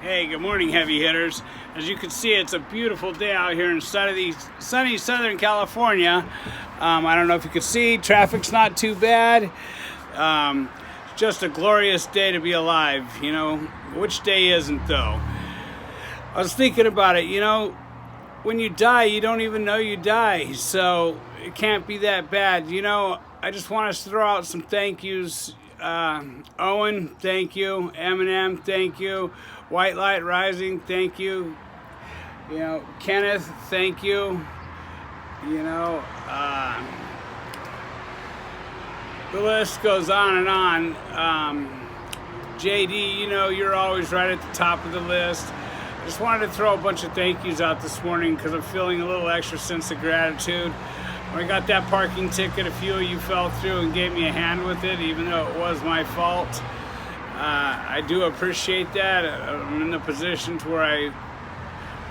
Hey, good morning, heavy hitters. As you can see, it's a beautiful day out here in sunny Southern California. I don't know if you can see, traffic's not too bad. Just a glorious day to be alive, you know. Which day isn't, though? I was thinking about it, when you die, you don't even know you die, so it can't be that bad. I just want us to throw out some thank yous. Owen, thank you. Eminem, thank you. White Light Rising, thank you. Kenneth, thank you. The list goes on and on. JD, you're always right at the top of the list. I just wanted to throw a bunch of thank yous out this morning because I'm feeling a little extra sense of gratitude. When I got that parking ticket, a few of you fell through and gave me a hand with it, even though it was my fault. I do appreciate that. I'm in the position to where I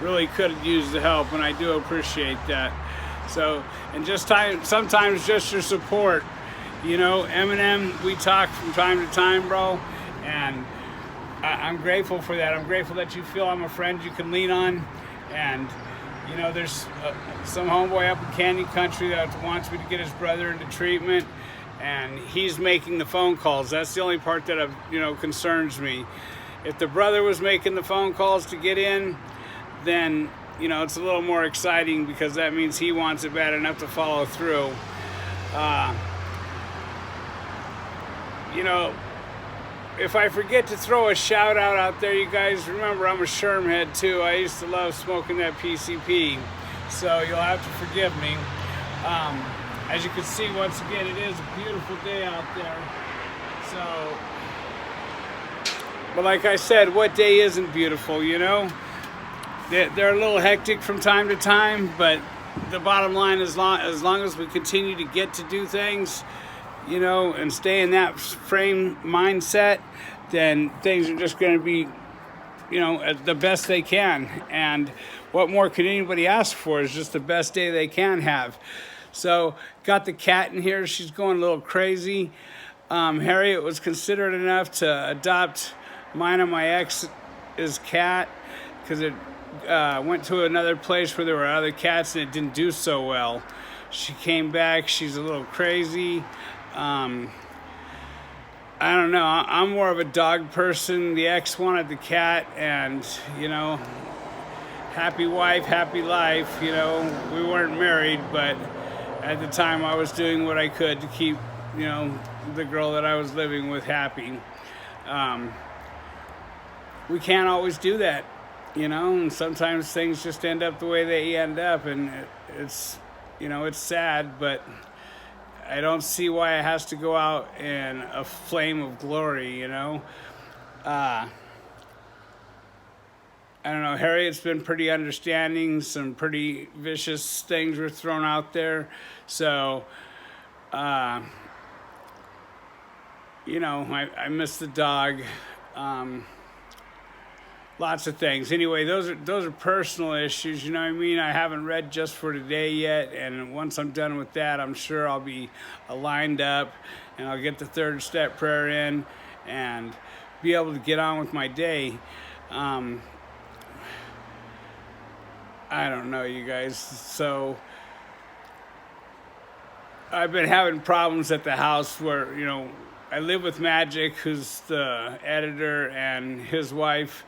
really could use the help, and I do appreciate that. So, and sometimes just your support. Eminem, we talk from time to time, bro, and I'm grateful for that. I'm grateful that you feel I'm a friend you can lean on, and there's some homeboy up in Canyon Country that wants me to get his brother into treatment, and he's making the phone calls. That's the only part that concerns me. If the brother was making the phone calls to get in, then it's a little more exciting because that means he wants it bad enough to follow through. If I forget to throw a shout out there, you guys remember I'm a Sherm head too. I used to love smoking that PCP, so you'll have to forgive me. As you can see, once again, it is a beautiful day out there. So, but like I said, what day isn't beautiful, They're a little hectic from time to time, but the bottom line is as long as we continue to get to do things, and stay in that frame mindset, then things are just going to be, the best they can. And what more could anybody ask for is just the best day they can have. So, got the cat in here. She's going a little crazy. Harriet was considerate enough to adopt mine and my ex's cat because it went to another place where there were other cats and it didn't do so well. She came back. She's a little crazy. I don't know. I'm more of a dog person. The ex wanted the cat, and happy wife, happy life. We weren't married, but at the time I was doing what I could to keep the girl that I was living with happy. We can't always do that, and sometimes things just end up the way they end up, and it's sad, but I don't see why it has to go out in a flame of glory, I don't know, Harriet's been pretty understanding. Some pretty vicious things were thrown out there. So, I miss the dog. Lots of things. Anyway, those are personal issues, you know what I mean? I haven't read Just for Today yet, and once I'm done with that, I'm sure I'll be lined up, and I'll get the third step prayer in, and be able to get on with my day. I don't know, you guys. So, I've been having problems at the house where, I live with Magic, who's the editor, and his wife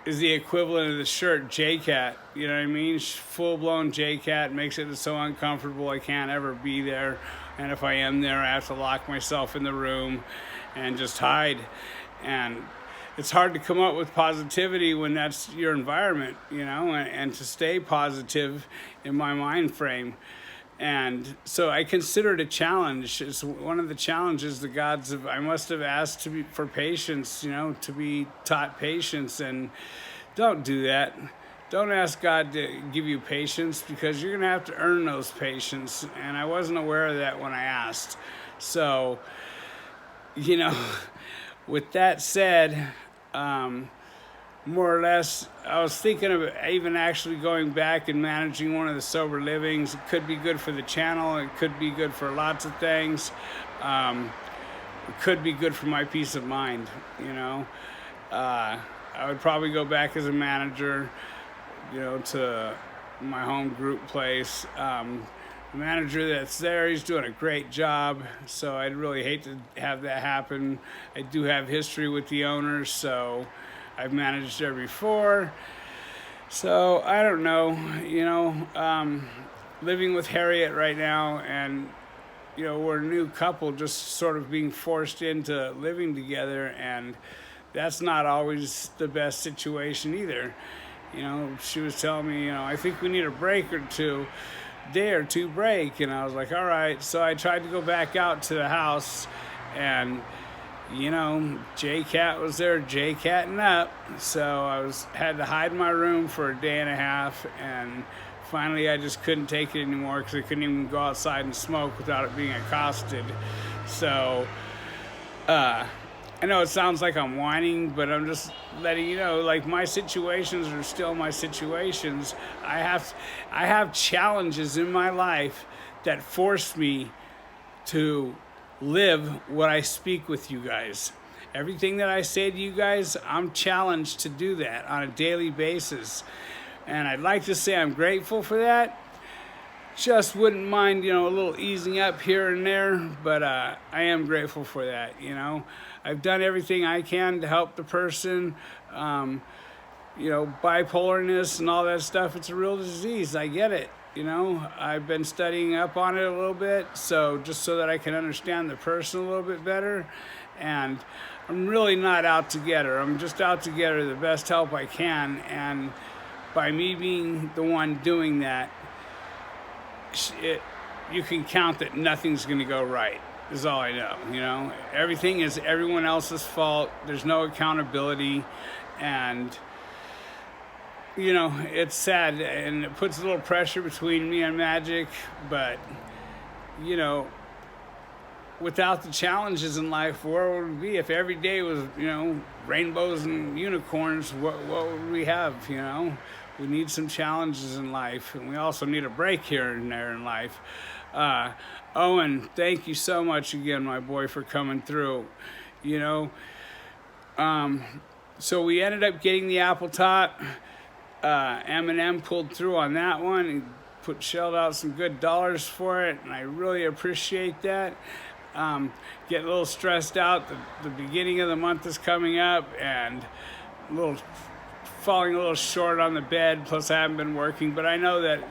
is the equivalent of the shirt J-Cat, you know what I mean? Full-blown J-Cat, makes it so uncomfortable I can't ever be there, and if I am there I have to lock myself in the room and just hide. And it's hard to come up with positivity when that's your environment, and to stay positive in my mind frame. And so I consider it a challenge. It's one of the challenges the gods I must have asked for patience, to be taught patience. And don't do that. Don't ask God to give you patience, because you're going to have to earn those patience. And I wasn't aware of that when I asked. So, with that said, more or less, I was thinking of even actually going back and managing one of the sober livings. It could be good for the channel. It could be good for lots of things. It could be good for my peace of mind, I would probably go back as a manager, to my home group place. The manager that's there, he's doing a great job, so I'd really hate to have that happen. I do have history with the owners, so I've managed there before. So I don't know, living with Harriet right now, and we're a new couple, just sort of being forced into living together, and that's not always the best situation either. She was telling me, I think we need a break or two, day or two break, and I was like, all right. So I tried to go back out to the house, and J-Cat was there, J-Catting up. So I had to hide in my room for a day and a half, and finally I just couldn't take it anymore because I couldn't even go outside and smoke without it being accosted. So I know it sounds like I'm whining, but I'm just letting you know, like, my situations are still my situations. I have challenges in my life that force me to live what I speak with you guys. Everything that I say to you guys, I'm challenged to do that on a daily basis. And I'd like to say I'm grateful for that. Just wouldn't mind, a little easing up here and there, but I am grateful for that, I've done everything I can to help the person. Bipolarness and all that stuff, it's a real disease. I get it. I've been studying up on it a little bit, so that I can understand the person a little bit better. And I'm really not out to get her. I'm just out to get her the best help I can. And by me being the one doing that, you can count that nothing's going to go right, is all I know. Everything is everyone else's fault. There's no accountability. And it's sad, and it puts a little pressure between me and Magic, but without the challenges in life, where would we be? If every day was rainbows and unicorns, what would we have? We need some challenges in life, and we also need a break here and there in life. Owen, thank you so much again, my boy, for coming through. So we ended up getting the Apple Top. M&M pulled through on that one and shelled out some good dollars for it, and I really appreciate that. Getting a little stressed out. The beginning of the month is coming up, and falling a little short on the bed, plus I haven't been working, but I know that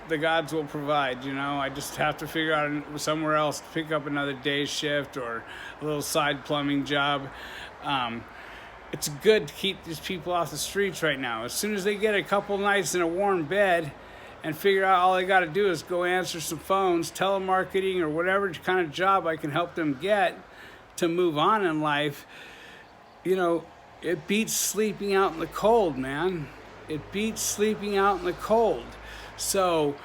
the gods will provide. I just have to figure out somewhere else to pick up another day shift or a little side plumbing job. It's good to keep these people off the streets right now. As soon as they get a couple nights in a warm bed and figure out all they got to do is go answer some phones, telemarketing, or whatever kind of job I can help them get to move on in life, it beats sleeping out in the cold, man. It beats sleeping out in the cold. So,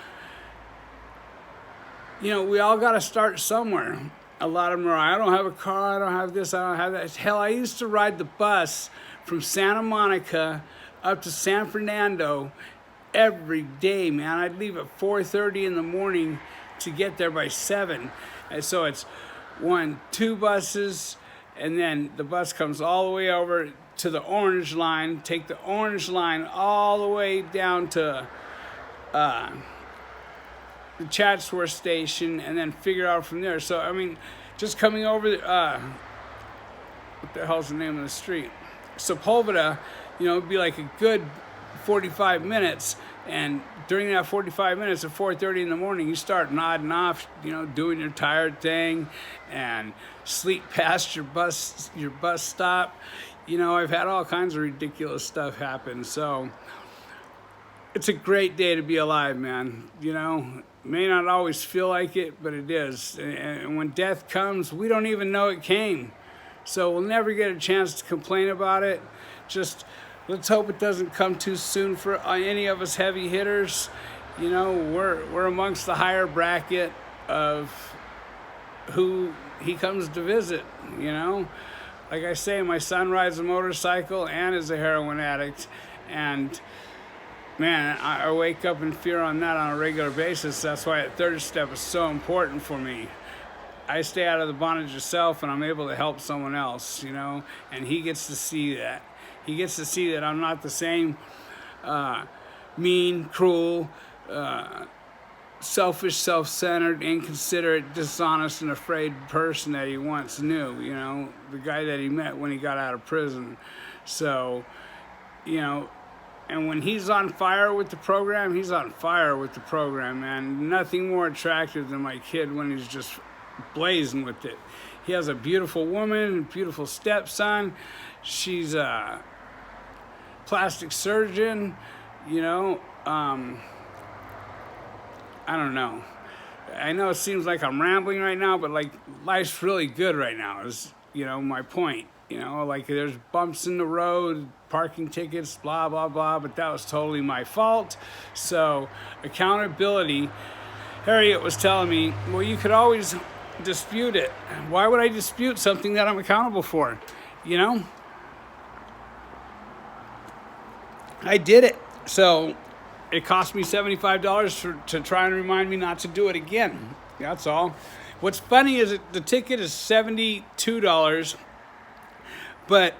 we all got to start somewhere. A lot of them are, I don't have a car, I don't have this, I don't have that. Hell, I used to ride the bus from Santa Monica up to San Fernando every day, man. I'd leave at 4:30 in the morning to get there by 7. And so it's 2 buses, and then the bus comes all the way over to the Orange Line, take the Orange Line all the way down to the Chatsworth station, and then figure out from there. So, just coming over, what the hell's the name of the street? Sepulveda, it'd be like a good 45 minutes, and during that 45 minutes at 4:30 in the morning, you start nodding off, doing your tired thing, and sleep past your bus stop. I've had all kinds of ridiculous stuff happen, so it's a great day to be alive, man. May not always feel like it, but it is. And when death comes, we don't even know it came. So we'll never get a chance to complain about it. Just let's hope it doesn't come too soon for any of us heavy hitters. We're amongst the higher bracket of who he comes to visit, Like I say, my son rides a motorcycle and is a heroin addict. And man, I wake up in fear on that on a regular basis. That's why that third step is so important for me. I stay out of the bondage of and I'm able to help someone else, you know, and he gets to see that. He gets to see that I'm not the same mean, cruel, selfish, self-centered, inconsiderate, dishonest, and afraid person that he once knew, you know, the guy that he met when he got out of prison. So, you know, and when he's on fire with the program, he's on fire with the program, man. Nothing more attractive than my kid when he's just blazing with it. He has a beautiful woman, a beautiful stepson. She's a plastic surgeon, you know. I don't know. I know it seems like I'm rambling right now, but like life's really good right now is, you know, my point. You know, like there's bumps in the road, parking tickets, blah, blah, blah, but that was totally my fault. So accountability, Harriet was telling me, well, you could always dispute it. Why would I dispute something that I'm accountable for? You know? I did it. So it cost me $75 to try and remind me not to do it again. That's all. What's funny is that the ticket is $72, but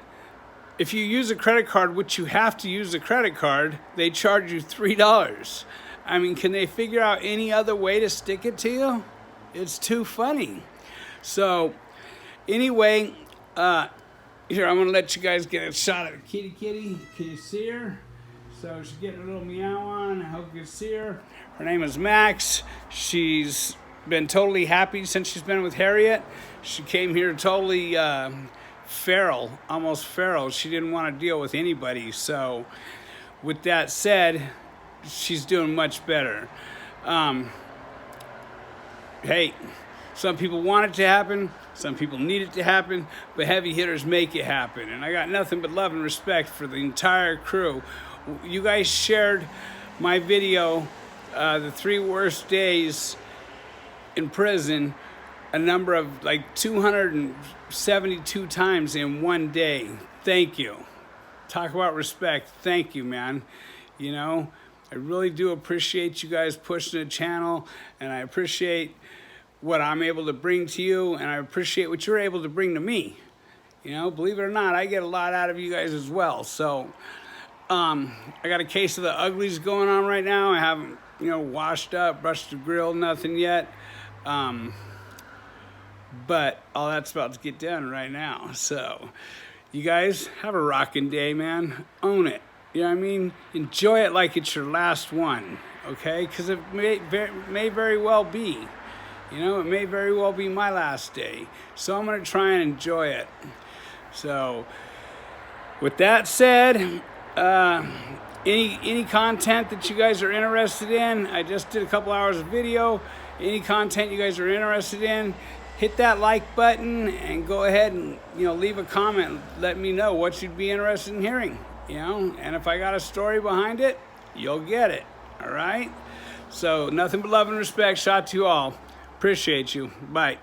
if you use a credit card, which you have to use a credit card, they charge you $3. I mean, can they figure out any other way to stick it to you? It's too funny. So anyway, here, I'm gonna let you guys get a shot at Kitty. Can you see her? So she's getting a little meow on. I hope you can see her. Her name is Max. She's been totally happy since she's been with Harriet. She came here totally feral, almost feral. She didn't want to deal with anybody. So with that said, she's doing much better. Hey, some people want it to happen, some people need it to happen, but heavy hitters make it happen. And I got nothing but love and respect for the entire crew. You guys shared my video, the 3 worst days in prison, a number of like 272 times in one day. Thank you. Talk about respect. Thank you, man. You know, I really do appreciate you guys pushing the channel, and I appreciate what I'm able to bring to you, and I appreciate what you're able to bring to me. You know, believe it or not, I get a lot out of you guys as well. So I got a case of the uglies going on right now. I haven't, you know, washed up, brushed the grill, nothing yet. But all that's about to get done right now. So you guys have a rocking day, man. Own it. You know what I mean? Enjoy it like it's your last one, okay? Because it may very well be. You know, it may very well be my last day. So I'm going to try and enjoy it. So with that said, any content that you guys are interested in, I just did a couple hours of video. Any content you guys are interested in, hit that like button and go ahead and, you know, leave a comment. Let me know what you'd be interested in hearing, you know, and if I got a story behind it, you'll get it. All right. So nothing but love and respect. Shot to you all. Appreciate you. Bye.